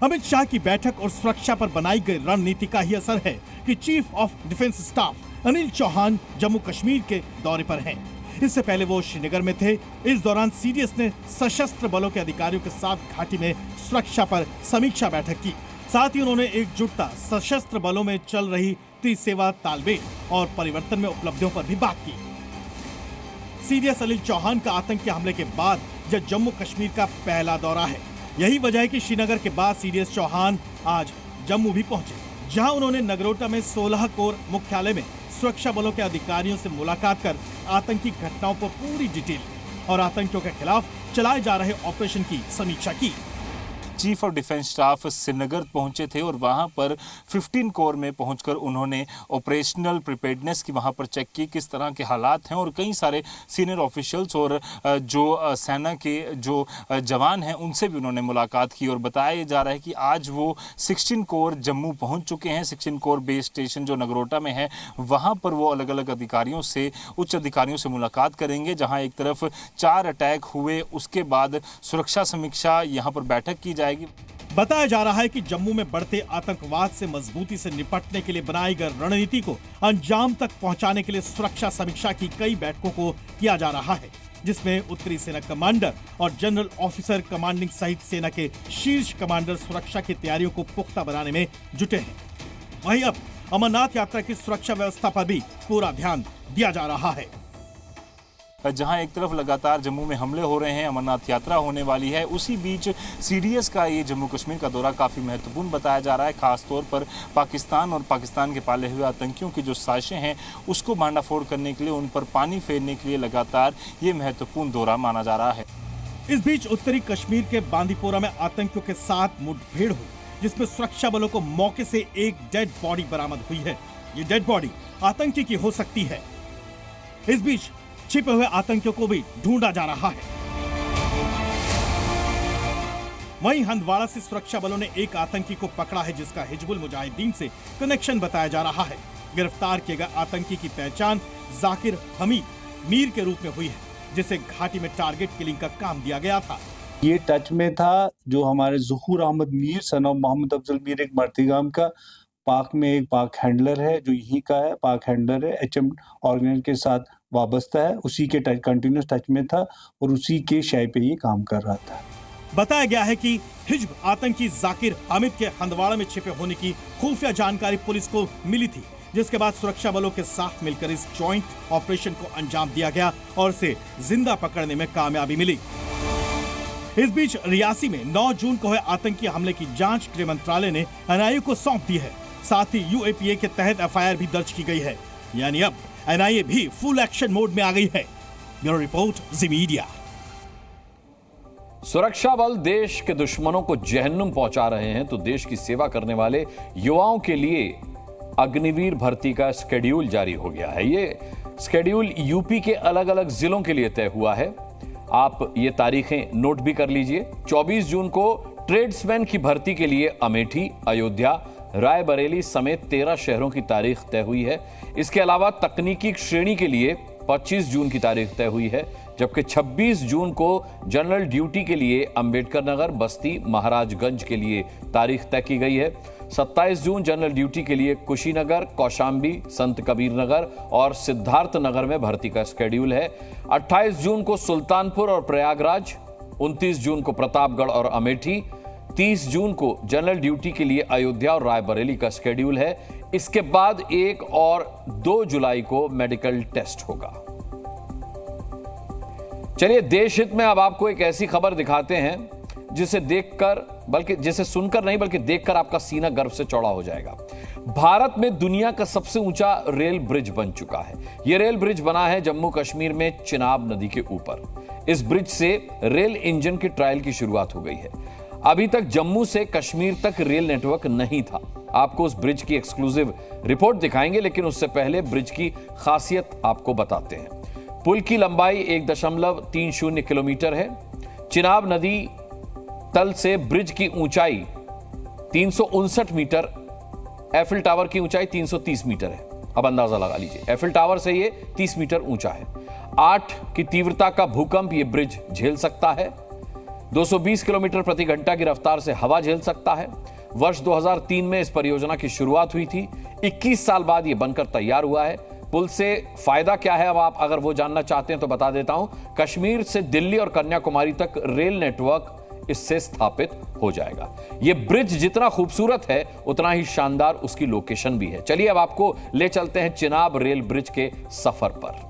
अमित शाह की बैठक और सुरक्षा पर बनाई गई रणनीति का ही असर है कि chief of defence staff Anil Chauhan Jammu Kashmir के दौरे पर हैं। इससे पहले वो श्रीनगर में थे। इस दौरान सीडीएस ने सशस्त्र बलों के अधिकारियों के साथ घाटी में सुरक्षा पर समीक्षा बैठक की। साथ ही उन्होंने एकजुटता, सशस्त्र बलों में चल रही त्रिसेवा तालमेल और परिवर्तन में उपलब्धियों पर भी बात की। सीडीएस अनिल चौहान का आतंकी हमले के बाद यह जम्मू कश्मीर का पहला दौरा है। यही वजह है कि श्रीनगर के बाद सीडीएस चौहान आज जम्मू भी पहुंचे, जहां उन्होंने नगरोटा में 16 कोर मुख्यालय में सुरक्षा बलों के अधिकारियों से मुलाकात कर आतंकी घटनाओं पर पूरी डिटेल और आतंकियों के खिलाफ चलाए जा रहे ऑपरेशन की समीक्षा की। Chief of defence staff Srinagar पहुंचे थे और वहां पर 15 कोर में पहुंचकर उन्होंने ऑपरेशनल प्रिपेयर्डनेस की वहां पर चेक की, किस तरह के हालात हैं, और कई सारे सीनियर ऑफिशियल्स और जो सेना के जो जवान हैं उनसे भी उन्होंने मुलाकात की। और बताया जा रहा है कि आज वो 16 कोर जम्मू पहुंच चुके हैं। 16 कोर बेस स्टेशन जो नगरोटा में है वहां पर वो अलग अलग अधिकारियों से, उच्च अधिकारियों से मुलाकात करेंगे। जहाँ एक तरफ 4 अटैक हुए, उसके बाद सुरक्षा समीक्षा यहाँ पर बैठक की जाएगी। बताया जा रहा है कि जम्मू में बढ़ते आतंकवाद से मजबूती से निपटने के लिए बनाई गई रणनीति को अंजाम तक पहुंचाने के लिए सुरक्षा समीक्षा की कई बैठकों को किया जा रहा है, जिसमें उत्तरी सेना कमांडर और जनरल ऑफिसर कमांडिंग सहित सेना के शीर्ष कमांडर सुरक्षा की तैयारियों को पुख्ता बनाने में जुटे हैं। वहीं अब अमरनाथ यात्रा की सुरक्षा व्यवस्था पर भी पूरा ध्यान दिया जा रहा है। जहां एक तरफ लगातार जम्मू में हमले हो रहे हैं, अमरनाथ यात्रा होने वाली है, उसी बीच सीडीएस का ये जम्मू कश्मीर का दौरा काफ़ी महत्वपूर्ण बताया जा रहा है। खासतौर पर पाकिस्तान और पाकिस्तान के पाले हुए आतंकियों की जो साजिशें हैं उसको भांडाफोड़ करने के लिए, उन पर पानी फेरने के लिए लगातार ये महत्वपूर्ण दौरा माना जा रहा है। इस बीच उत्तरी कश्मीर के बांदीपोरा में आतंकियों के साथ मुठभेड़ हुई, जिसमें सुरक्षा बलों को मौके से एक डेड बॉडी बरामद हुई है। ये डेड बॉडी आतंकी की हो सकती है। इस बीच छिपे हुए आतंकियों को भी ढूंढा जा रहा है। वहीं हंदवाड़ा से सुरक्षा बलों ने एक आतंकी को पकड़ा है, जिसका हिजबुल मुजाहिदीन से कनेक्शन बताया जा रहा है। गिरफ्तार किए गए आतंकी की पहचान जाकिर हमीद मीर के रूप में हुई है, जिसे घाटी में टारगेट किलिंग का काम दिया गया था। ये टच में था जो हमारे ज़ुहूर अहमद मीर सन ऑफ मोहम्मद अफजल मीर, एक मर्तीगाम का, पाक में एक पाक हैंडलर है जो यहीं का है, पाक हैंडलर है, HM ऑर्गेनाइजेशन के साथ वाबस्ता है, उसी के कंटिन्यूस टच में था और उसी के शय पे ये काम कर रहा था। बताया गया है कि हिजब आतंकी जाकिर हामिद के हंदवाड़ा में छिपे होने की खुफिया जानकारी पुलिस को मिली थी, जिसके बाद सुरक्षा बलों के साथ मिलकर इस जॉइंट ऑपरेशन को अंजाम दिया गया और उसे जिंदा पकड़ने में कामयाबी मिली। इस बीच रियासी में 9 जून को हुए आतंकी हमले की जांच गृह मंत्रालय ने NIA को सौंप दी है। साथ ही UAPA के तहत FIR भी दर्ज की गई है, यानी अब NIA भी फुल एक्शन मोड में आ गई है। ब्यूरो रिपोर्ट, जी मीडिया। सुरक्षा बल देश के दुश्मनों को जहन्नुम पहुंचा रहे हैं, तो देश की सेवा करने वाले युवाओं के लिए अग्निवीर भर्ती का शेड्यूल जारी हो गया है। ये शेड्यूल यूपी के अलग अलग जिलों के लिए तय हुआ है। आप ये तारीखें नोट भी कर लीजिए। 24 जून को ट्रेड्समैन की भर्ती के लिए अमेठी, अयोध्या, रायबरेली समेत 13 शहरों की तारीख तय हुई है। इसके अलावा तकनीकी श्रेणी के लिए 25 जून की तारीख तय हुई है, जबकि 26 जून को जनरल ड्यूटी के लिए अंबेडकर नगर, बस्ती, महाराजगंज के लिए तारीख तय की गई है। 27 जून जनरल ड्यूटी के लिए कुशीनगर, कौशाम्बी, संत कबीर नगर और सिद्धार्थ नगर में भर्ती का शेड्यूल है। 28 जून को सुल्तानपुर और प्रयागराज, 29 जून को प्रतापगढ़ और अमेठी, 30 जून को जनरल ड्यूटी के लिए अयोध्या और रायबरेली का शेड्यूल है। इसके बाद 1 और 2 जुलाई को मेडिकल टेस्ट होगा। चलिए देश हित में अब आपको एक ऐसी खबर दिखाते हैं जिसे देखकर, बल्कि जिसे सुनकर नहीं बल्कि देखकर आपका सीना गर्व से चौड़ा हो जाएगा। भारत में दुनिया का सबसे ऊंचा रेल ब्रिज बन चुका है। यह रेल ब्रिज बना है जम्मू कश्मीर में चिनाब नदी के ऊपर। इस ब्रिज से रेल इंजन की ट्रायल की शुरुआत हो गई है। अभी तक जम्मू से कश्मीर तक रेल नेटवर्क नहीं था। आपको उस ब्रिज की एक्सक्लूसिव रिपोर्ट दिखाएंगे, लेकिन उससे पहले ब्रिज की खासियत आपको बताते हैं। पुल की लंबाई 1.30 किलोमीटर है। चिनाब नदी तल से ब्रिज की ऊंचाई 359 मीटर, एफिल टावर की ऊंचाई 330 मीटर है। अब अंदाजा लगा लीजिए, एफिल टावर से ये 30 मीटर ऊंचा है। 8 की तीव्रता का भूकंप ये ब्रिज झेल सकता है। 220 किलोमीटर प्रति घंटा की रफ्तार से हवा झेल सकता है। वर्ष 2003 में इस परियोजना की शुरुआत हुई थी। 21 साल बाद यह बनकर तैयार हुआ है। पुल से फायदा क्या है, अब आप अगर वो जानना चाहते हैं तो बता देता हूं। कश्मीर से दिल्ली और कन्याकुमारी तक रेल नेटवर्क इससे स्थापित हो जाएगा। यह ब्रिज जितना खूबसूरत है उतना ही शानदार उसकी लोकेशन भी है। चलिए अब आपको ले चलते हैं चिनाब रेल ब्रिज के सफर पर।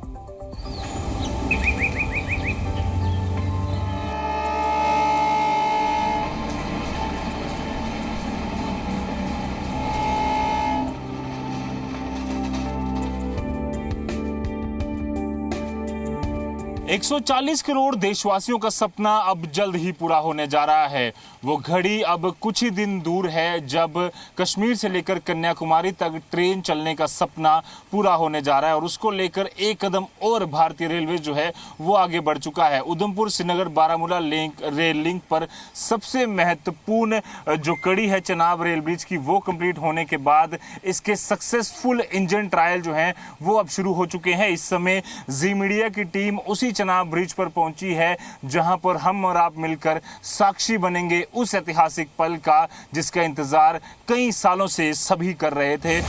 एक 140 करोड़ देशवासियों का सपना अब जल्द ही पूरा होने जा रहा है। वो घड़ी अब कुछ ही दिन दूर है जब कश्मीर से लेकर कन्याकुमारी तक ट्रेन चलने का सपना पूरा होने जा रहा है और उसको लेकर एक कदम और भारतीय रेलवे जो है वो आगे बढ़ चुका है। उधमपुर श्रीनगर बारामूला रेल लिंक पर सबसे महत्वपूर्ण जो कड़ी है चिनाब रेल ब्रिज की, वो कंप्लीट होने के बाद इसके सक्सेसफुल इंजन ट्रायल जो हैं वो अब शुरू हो चुके हैं। इस समय जी मीडिया की टीम उसी चिनाब ब्रिज पर पहुंची है जहां पर हम और आप मिलकर साक्षी बनेंगे उस ऐतिहासिक पल का जिसका इंतजार कई सालों से सभी कर रहे थे।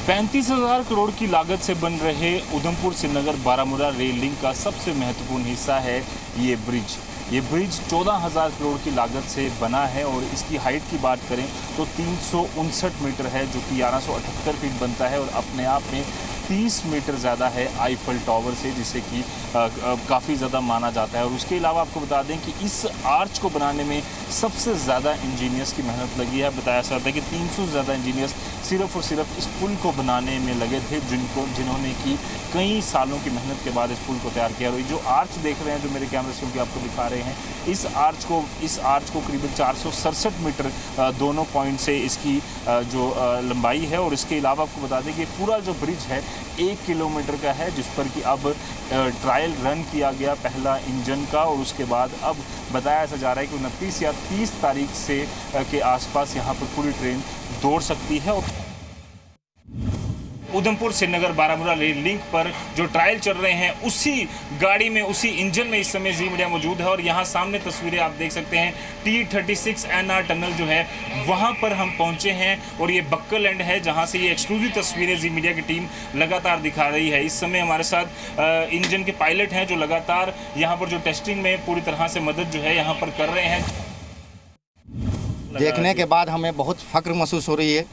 35,000 करोड़ की लागत से बन रहे उधमपुर श्रीनगर बारामूला रेल लिंक का सबसे महत्वपूर्ण हिस्सा है ये ब्रिज। ये ब्रिज 14,000 करोड़ की लागत से बना है और इसकी हाइट की बात करें तो 359 मीटर है, जो कि 1178 फीट बनता है और अपने आप में 30 मीटर ज़्यादा है आईफल टावर से, जिसे कि काफ़ी ज़्यादा माना जाता है। और उसके अलावा आपको बता दें कि इस आर्च को बनाने में सबसे ज़्यादा इंजीनियर्स की मेहनत लगी है। बताया जाता है कि 300 से ज़्यादा इंजीनियर्स सिर्फ और सिर्फ इस पुल को बनाने में लगे थे, जिन्होंने की कई सालों की मेहनत के बाद इस पुल को तैयार किया। और ये जो आर्च देख रहे हैं, जो मेरे कैमरे से आपको दिखा रहे हैं, इस आर्च को करीबन 467 मीटर दोनों पॉइंट से इसकी जो लंबाई है। और इसके अलावा आपको बता दें कि पूरा जो ब्रिज है 1 किलोमीटर का है, जिस पर कि अब ट्रायल रन किया गया पहला इंजन का। और उसके बाद अब बताया जा रहा है कि 29 या 30 तारीख से के आसपास यहाँ पर पूरी ट्रेन दौड़ सकती है। उधमपुर श्रीनगर बारामूला रेल लिंक पर जो ट्रायल चल रहे हैं उसी गाड़ी में, उसी इंजन में इस समय जी मीडिया मौजूद है। और यहाँ सामने तस्वीरें आप देख सकते हैं, T36 NR टनल जो है वहाँ पर हम पहुँचे हैं और ये बक्कल एंड है जहाँ से ये एक्सक्लूसिव तस्वीरें जी मीडिया की टीम लगातार दिखा रही है। इस समय हमारे साथ इंजन के पायलट हैं जो लगातार यहाँ पर जो टेस्टिंग में पूरी तरह से मदद जो है यहाँ पर कर रहे हैं। देखने के बाद हमें बहुत फख्र महसूस हो रही है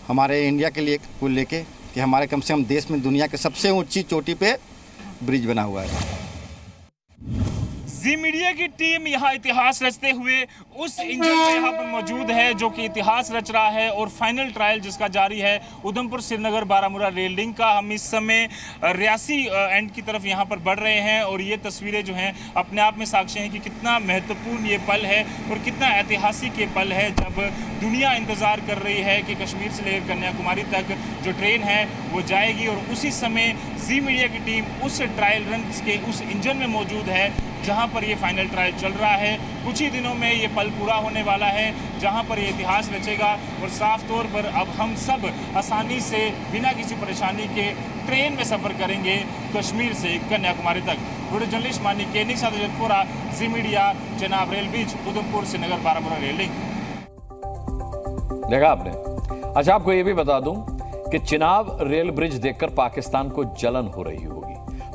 हमारे इंडिया के लिए पुल लेके, कि हमारे कम से कम देश में दुनिया के सबसे ऊंची चोटी पे ब्रिज बना हुआ है। जी मीडिया की टीम यहाँ इतिहास रचते हुए उस इंजन में यहाँ पर मौजूद है जो कि इतिहास रच रहा है और फाइनल ट्रायल जिसका जारी है उधमपुर श्रीनगर बारामूला रेल लिंक का। हम इस समय रियासी एंड की तरफ यहाँ पर बढ़ रहे हैं और ये तस्वीरें जो हैं अपने आप में साक्ष्य हैं कि कितना महत्वपूर्ण ये पल है और कितना ऐतिहासिक ये पल है जब दुनिया इंतज़ार कर रही है कि कश्मीर से लेकर कन्याकुमारी तक जो ट्रेन है वो जाएगी और उसी समय जी मीडिया की टीम उस ट्रायल रन के उस इंजन में मौजूद है जहां पर ये फाइनल ट्रायल चल रहा है। कुछ ही दिनों में ये पल पूरा होने वाला है जहां पर ये इतिहास रचेगा और साफ तौर पर अब हम सब आसानी से बिना किसी परेशानी के ट्रेन में सफ़र करेंगे कश्मीर से कन्याकुमारी तक। वीडियो जर्नलिस्ट मानी केनिक साथ जतपुरा, Zee media, Chenab rail bridge, Udhampur Srinagar Baramulla rail link. देखा आपने। अच्छा, आपको ये भी बता दूं कि चिनाब रेल ब्रिज देखकर पाकिस्तान को जलन हो रही होगी।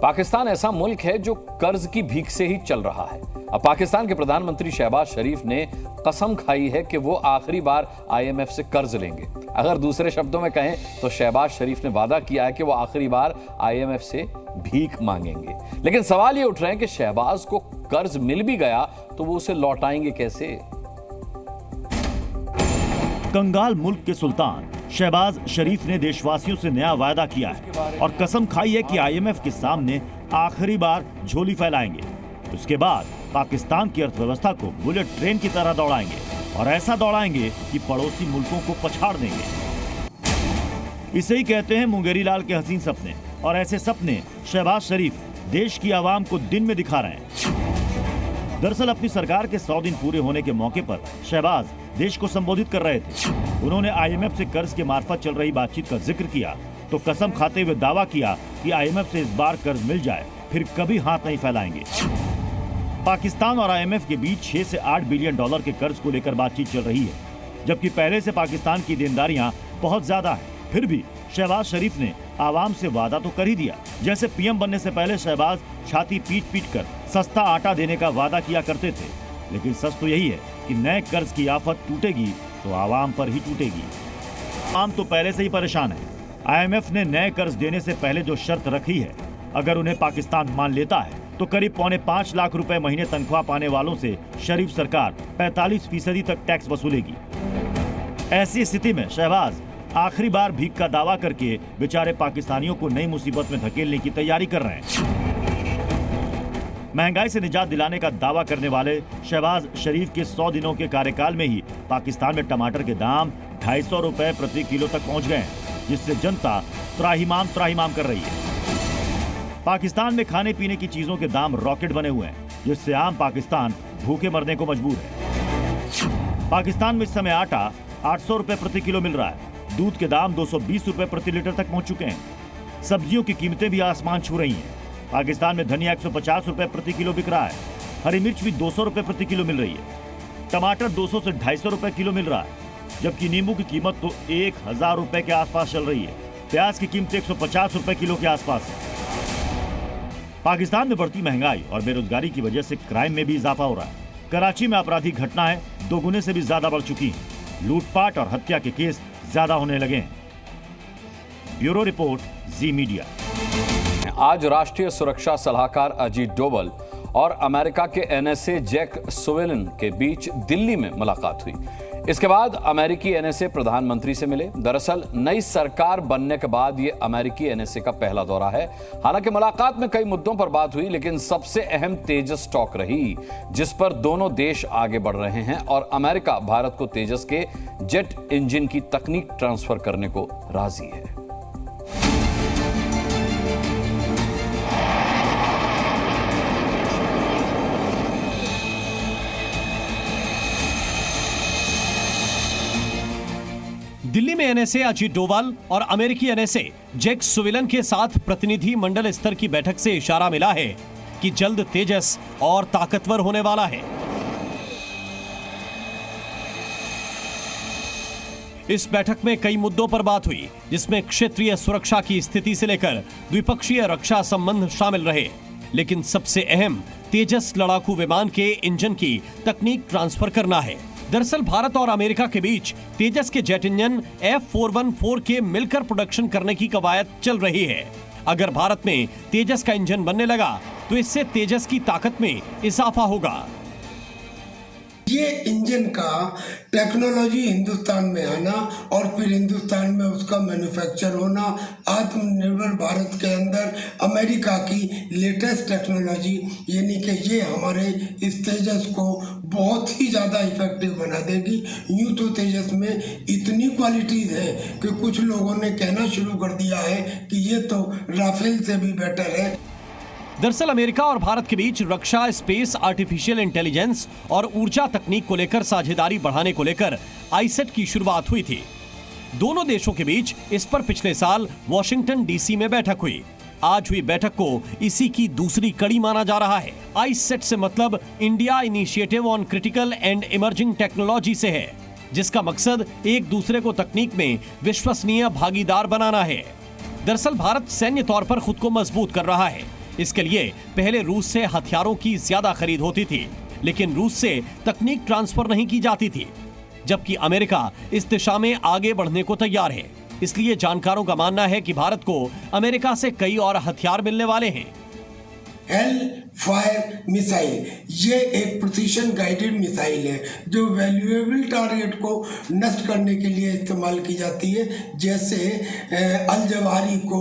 पाकिस्तान ऐसा मुल्क है जो कर्ज की भीख से ही चल रहा है। अब पाकिस्तान के प्रधानमंत्री शहबाज शरीफ ने कसम खाई है कि वो आखिरी बार IMF से कर्ज लेंगे। अगर दूसरे शब्दों में कहें तो शहबाज शरीफ ने वादा किया है कि वो आखिरी बार IMF से भीख मांगेंगे। लेकिन सवाल ये उठ रहे हैं कि शहबाज को कर्ज मिल भी गया तो वो उसे लौटाएंगे कैसे? कंगाल मुल्क के सुल्तान शहबाज शरीफ ने देशवासियों से नया वायदा किया है और कसम खाई है कि IMF के सामने आखिरी बार झोली फैलाएंगे। उसके बाद पाकिस्तान की अर्थव्यवस्था को बुलेट ट्रेन की तरह दौड़ाएंगे और ऐसा दौड़ाएंगे कि पड़ोसी मुल्कों को पछाड़ देंगे। इसे ही कहते हैं मुंगेरी लाल के हसीन सपने, और ऐसे सपने शहबाज शरीफ देश की आवाम को दिन में दिखा रहे हैं। दरअसल अपनी सरकार के 100 दिन पूरे होने के मौके पर शहबाज देश को संबोधित कर रहे थे। उन्होंने IMF से कर्ज के मार्फत चल रही बातचीत का जिक्र किया तो कसम खाते हुए दावा किया कि IMF से इस बार कर्ज मिल जाए फिर कभी हाथ नहीं फैलाएंगे। पाकिस्तान और IMF के बीच 6 से 8 बिलियन डॉलर के कर्ज को लेकर बातचीत चल रही है, जबकि पहले से पाकिस्तान की देनदारियां बहुत ज्यादा है। फिर भी शहबाज शरीफ ने आवाम से वादा तो कर ही दिया। जैसे PM बनने से पहले शहबाज छाती पीट कर सस्ता आटा देने का वादा किया करते थे, लेकिन सच तो यही है कि नए कर्ज की आफत टूटेगी तो आवाम पर ही टूटेगी। आम तो पहले से ही परेशान है। IMF ने नए कर्ज देने से पहले जो शर्त रखी है, अगर उन्हें पाकिस्तान मान लेता है तो करीब 5.25 लाख रुपए महीने तनख्वाह पाने वालों से शरीफ सरकार 45% तक टैक्स वसूलेगी। ऐसी स्थिति में शहबाज आखिरी बार भीख का दावा करके बेचारे पाकिस्तानियों को नई मुसीबत में धकेलने की तैयारी कर रहे हैं। महंगाई से निजात दिलाने का दावा करने वाले शहबाज शरीफ के 100 दिनों के कार्यकाल में ही पाकिस्तान में टमाटर के दाम 250 रुपए प्रति किलो तक पहुंच गए हैं, जिससे जनता त्राहिमाम कर रही है। पाकिस्तान में खाने पीने की चीजों के दाम रॉकेट बने हुए हैं, जिससे आम पाकिस्तान भूखे मरने को मजबूर है। पाकिस्तान में इस समय आटा 800 रुपए प्रति किलो मिल रहा है। दूध के दाम 220 रुपए प्रति लीटर तक पहुंच चुके हैं। सब्जियों की कीमतें भी आसमान छू रही हैं। पाकिस्तान में धनिया 150 रुपए प्रति किलो बिक रहा है। हरी मिर्च भी 200 रुपए प्रति किलो मिल रही है। टमाटर 200 से 250 रुपए किलो मिल रहा है, जबकि नींबू की कीमत तो 1000 रुपए के आसपास चल रही है। प्याज की कीमत 150 रुपए किलो के आसपास है। पाकिस्तान में बढ़ती महंगाई और बेरोजगारी की वजह से क्राइम में भी इजाफा हो रहा है। कराची में आपराधिक घटनाएं 2 गुने से भी ज्यादा बढ़ चुकी हैं। लूटपाट और हत्या के केस ज्यादा होने लगे हैं। ब्यूरो रिपोर्ट, जी मीडिया। आज राष्ट्रीय सुरक्षा सलाहकार अजीत डोवल और अमेरिका के NSA जैक सुवेलन के बीच दिल्ली में मुलाकात हुई। इसके बाद अमेरिकी NSA प्रधानमंत्री से मिले। दरअसल नई सरकार बनने के बाद ये अमेरिकी NSA का पहला दौरा है। हालांकि मुलाकात में कई मुद्दों पर बात हुई, लेकिन सबसे अहम तेजस टॉक रही, जिस पर दोनों देश आगे बढ़ रहे हैं और अमेरिका भारत को तेजस के जेट इंजन की तकनीक ट्रांसफर करने को राजी है। दिल्ली में NSA अजीत डोवाल और अमेरिकी NSA जैक सुवेलन के साथ प्रतिनिधि मंडल स्तर की बैठक से इशारा मिला है कि जल्द तेजस और ताकतवर होने वाला है। इस बैठक में कई मुद्दों पर बात हुई, जिसमें क्षेत्रीय सुरक्षा की स्थिति से लेकर द्विपक्षीय रक्षा संबंध शामिल रहे। लेकिन सबसे अहम तेजस लड़ाकू विमान के इंजन की तकनीक ट्रांसफर करना है। दरअसल भारत और अमेरिका के बीच तेजस के जेट इंजन F414 के मिलकर प्रोडक्शन करने की कवायद चल रही है। अगर भारत में तेजस का इंजन बनने लगा तो इससे तेजस की ताकत में इजाफा होगा। ये इंजन का टेक्नोलॉजी हिंदुस्तान में आना और फिर हिंदुस्तान में उसका मैन्युफैक्चर होना, आत्मनिर्भर भारत के अंदर अमेरिका की लेटेस्ट टेक्नोलॉजी, यानी कि ये हमारे इस तेजस को बहुत ही ज़्यादा इफेक्टिव बना देगी। यूँ तो तेजस में इतनी क्वालिटीज़ है कि कुछ लोगों ने कहना शुरू कर दिया है कि ये तो राफेल से भी बेटर है। दरअसल अमेरिका और भारत के बीच रक्षा, स्पेस, आर्टिफिशियल इंटेलिजेंस और ऊर्जा तकनीक को लेकर साझेदारी बढ़ाने को लेकर आईसेट की शुरुआत हुई थी। दोनों देशों के बीच इस पर पिछले साल वॉशिंगटन डीसी में बैठक हुई। आज हुई बैठक को इसी की दूसरी कड़ी माना जा रहा है। आईसेट से मतलब India initiative on critical and emerging technology से है, जिसका मकसद एक दूसरे को तकनीक में विश्वसनीय भागीदार बनाना है। दरअसल भारत सैन्य तौर पर खुद को मजबूत कर रहा है। इसके लिए पहले रूस से हथियारों की ज्यादा खरीद होती थी, लेकिन रूस से तकनीक ट्रांसफर नहीं की जाती थी, जबकि अमेरिका इस दिशा में आगे बढ़ने को तैयार है। इसलिए जानकारों का मानना है कि भारत को अमेरिका से कई और हथियार मिलने वाले हैं। हेल फायर मिसाइल, ये एक प्रिसीशन गाइडेड मिसाइल है जो वैल्यूएबल टारगेट को नष्ट करने के लिए इस्तेमाल की जाती है। जैसे अल जवाहिरी को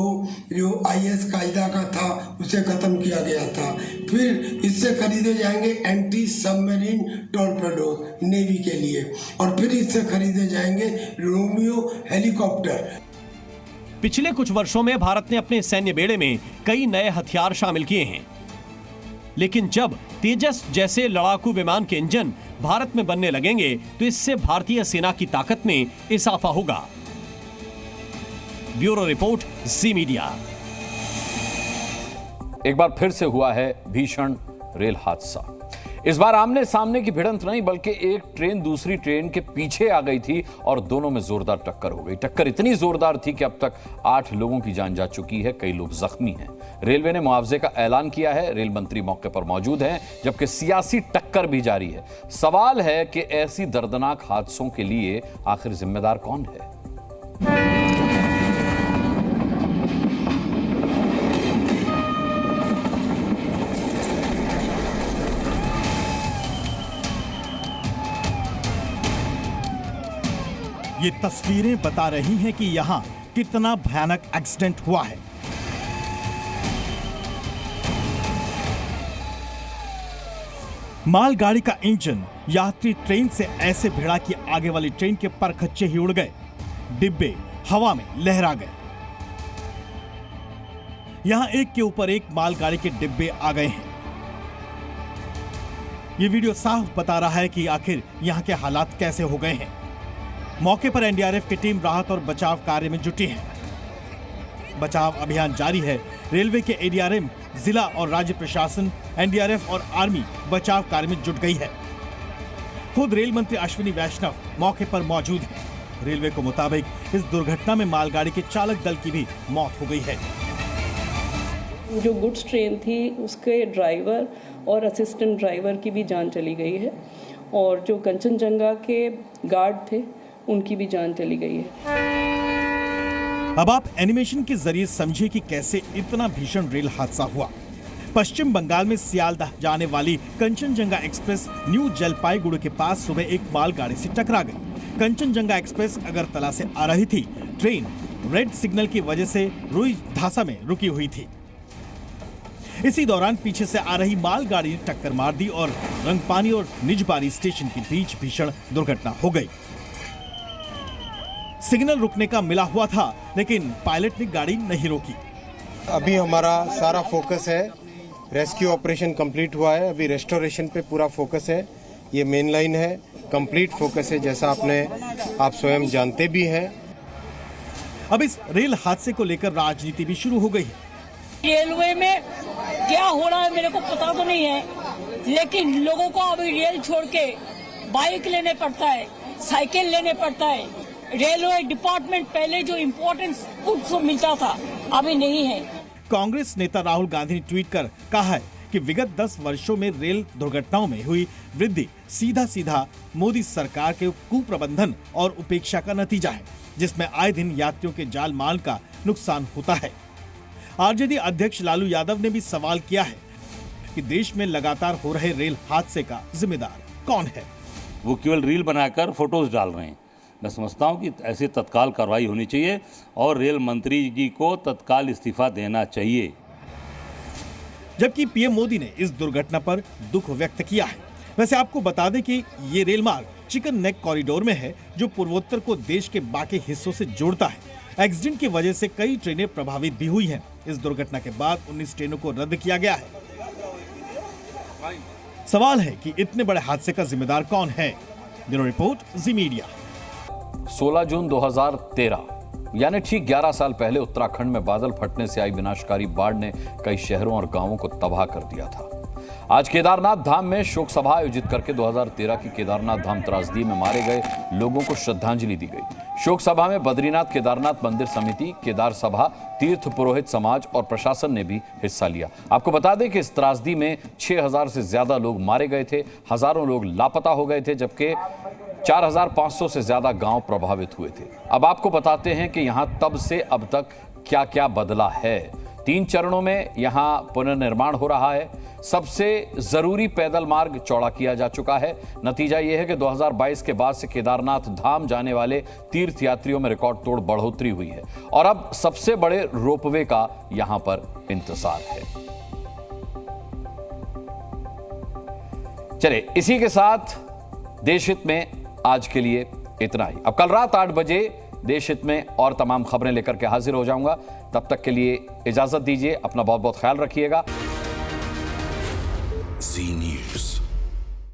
जो IS कायदा का था उसे ख़त्म किया गया था। फिर इससे खरीदे जाएंगे एंटी सबमरीन टॉर्पेडो नेवी के लिए, और फिर इससे खरीदे जाएंगे रोमियो हेलीकॉप्टर। पिछले कुछ वर्षों में भारत ने अपने सैन्य बेड़े में कई नए हथियार शामिल किए हैं, लेकिन जब तेजस जैसे लड़ाकू विमान के इंजन भारत में बनने लगेंगे तो इससे भारतीय सेना की ताकत में इजाफा होगा। ब्यूरो रिपोर्ट, जी मीडिया। एक बार फिर से हुआ है भीषण रेल हादसा। इस बार आमने सामने की भिड़ंत नहीं, बल्कि एक ट्रेन दूसरी ट्रेन के पीछे आ गई थी और दोनों में जोरदार टक्कर हो गई। टक्कर इतनी जोरदार थी कि अब तक 8 लोगों की जान जा चुकी है, कई लोग जख्मी हैं। रेलवे ने मुआवजे का ऐलान किया है। रेल मंत्री मौके पर मौजूद हैं, जबकि सियासी टक्कर भी जारी है। सवाल है कि ऐसी दर्दनाक हादसों के लिए आखिर जिम्मेदार कौन है? ये तस्वीरें बता रही हैं कि यहाँ कितना भयानक एक्सीडेंट हुआ है। मालगाड़ी का इंजन यात्री ट्रेन से ऐसे भिड़ा कि आगे वाली ट्रेन के परखच्चे ही उड़ गए, डिब्बे हवा में लहरा गए। यहां एक के ऊपर एक मालगाड़ी के डिब्बे आ गए हैं। ये वीडियो साफ बता रहा है कि आखिर यहां के हालात कैसे हो गए हैं। मौके पर एनडीआरएफ की टीम राहत और बचाव कार्य में जुटी है। बचाव अभियान जारी है। रेलवे के एडीआरएम, जिला और राज्य प्रशासन, एनडीआरएफ और आर्मी बचाव कार्य में जुट गई है। खुद रेल मंत्री अश्विनी वैष्णव मौके पर मौजूद हैं। रेलवे के मुताबिक इस दुर्घटना में मालगाड़ी के चालक दल की भी मौत हो गई है। जो गुड्स ट्रेन थी उसके ड्राइवर और असिस्टेंट ड्राइवर की भी जान चली गई है, और जो कंचनजंगा के गार्ड थे उनकी भी जान चली गई है। अब आप एनिमेशन के जरिए समझिए कि कैसे इतना भीषण रेल हादसा हुआ। पश्चिम बंगाल में सियालदह जाने वाली कंचनजंगा एक्सप्रेस न्यू जलपाईगुड़ी के पास सुबह एक मालगाड़ी से टकरा गई। कंचनजंगा एक्सप्रेस अगरतला से आ रही थी। ट्रेन रेड सिग्नल की वजह से रुई धासा में रुकी हुई थी। इसी दौरान पीछे से आ रही मालगाड़ी ने टक्कर मार दी और रंगपानी और निजबारी स्टेशन के बीच भीषण दुर्घटना हो गई। सिग्नल रुकने का मिला हुआ था, लेकिन पायलट ने गाड़ी नहीं रोकी। अभी हमारा सारा फोकस है, रेस्क्यू ऑपरेशन कंप्लीट हुआ है, अभी रेस्टोरेशन पे पूरा फोकस है। ये मेन लाइन है, कंप्लीट फोकस है, जैसा आप स्वयं जानते भी हैं। अब इस रेल हादसे को लेकर राजनीति भी शुरू हो गई है। रेलवे में क्या हो रहा है मेरे को पता तो नहीं है, लेकिन लोगों को अभी रेल छोड़ के बाइक लेने पड़ता है, साइकिल लेने पड़ता है। रेलवे डिपार्टमेंट पहले जो इम्पोर्टेंस उसको मिलता था अभी नहीं है। कांग्रेस नेता राहुल गांधी ने ट्वीट कर कहा है कि विगत 10 वर्षों में रेल दुर्घटनाओं में हुई वृद्धि सीधा मोदी सरकार के कुप्रबंधन और उपेक्षा का नतीजा है, जिसमें आए दिन यात्रियों के जान माल का नुकसान होता है। आरजेडी अध्यक्ष लालू यादव ने भी सवाल किया है। कि देश में लगातार हो रहे रेल हादसे का जिम्मेदार कौन है। वो केवल रील बनाकर फोटोज डाल रहे हैं। मैं समझता हूं कि ऐसे तत्काल कार्रवाई होनी चाहिए और रेल मंत्री जी को तत्काल इस्तीफा देना चाहिए। जबकि पीएम मोदी ने इस दुर्घटना पर दुख व्यक्त किया है। वैसे आपको बता दें कि ये रेल मार्ग चिकन नेक कॉरिडोर में है, जो पूर्वोत्तर को देश के बाकी हिस्सों से जोड़ता है। एक्सीडेंट की वजह से कई ट्रेनें प्रभावित भी हुई हैं। इस दुर्घटना के बाद 19 ट्रेनों को रद्द किया गया है। सवाल है कि इतने बड़े हादसे का जिम्मेदार कौन है। ब्यूरो रिपोर्ट, जी मीडिया। 16 जून 2013 यानी ठीक 11 साल पहले उत्तराखंड में बादल फटने से आई विनाशकारी बाढ़ ने कई शहरों और गांवों को तबाह कर दिया था। आज केदारनाथ धाम में शोक सभा आयोजित करके 2013 की केदारनाथ धाम त्रासदी में मारे गए लोगों को श्रद्धांजलि दी गई। शोक सभा में बद्रीनाथ केदारनाथ मंदिर समिति, केदार सभा, तीर्थ पुरोहित समाज और प्रशासन ने भी हिस्सा लिया। आपको बता दें कि इस त्रासदी में 6000 से ज्यादा लोग मारे गए थे, हजारों लोग लापता हो गए थे, जबकि 4500 से ज्यादा गांव प्रभावित हुए थे। अब आपको बताते हैं कि यहां तब से अब तक क्या क्या बदला है। 3 चरणों में यहां पुनर्निर्माण हो रहा है। सबसे जरूरी पैदल मार्ग चौड़ा किया जा चुका है। नतीजा यह है कि 2022 के बाद से केदारनाथ धाम जाने वाले तीर्थ यात्रियों में रिकॉर्ड तोड़ बढ़ोतरी हुई है और अब सबसे बड़े रोपवे का यहां पर इंतजार है। चलिए, इसी के साथ देश हित में आज के लिए इतना ही। अब कल रात 8 बजे देश हित में और तमाम खबरें लेकर के हाजिर हो जाऊंगा। तब तक के लिए इजाजत दीजिए। अपना बहुत बहुत ख्याल रखिएगा। जी न्यूज़।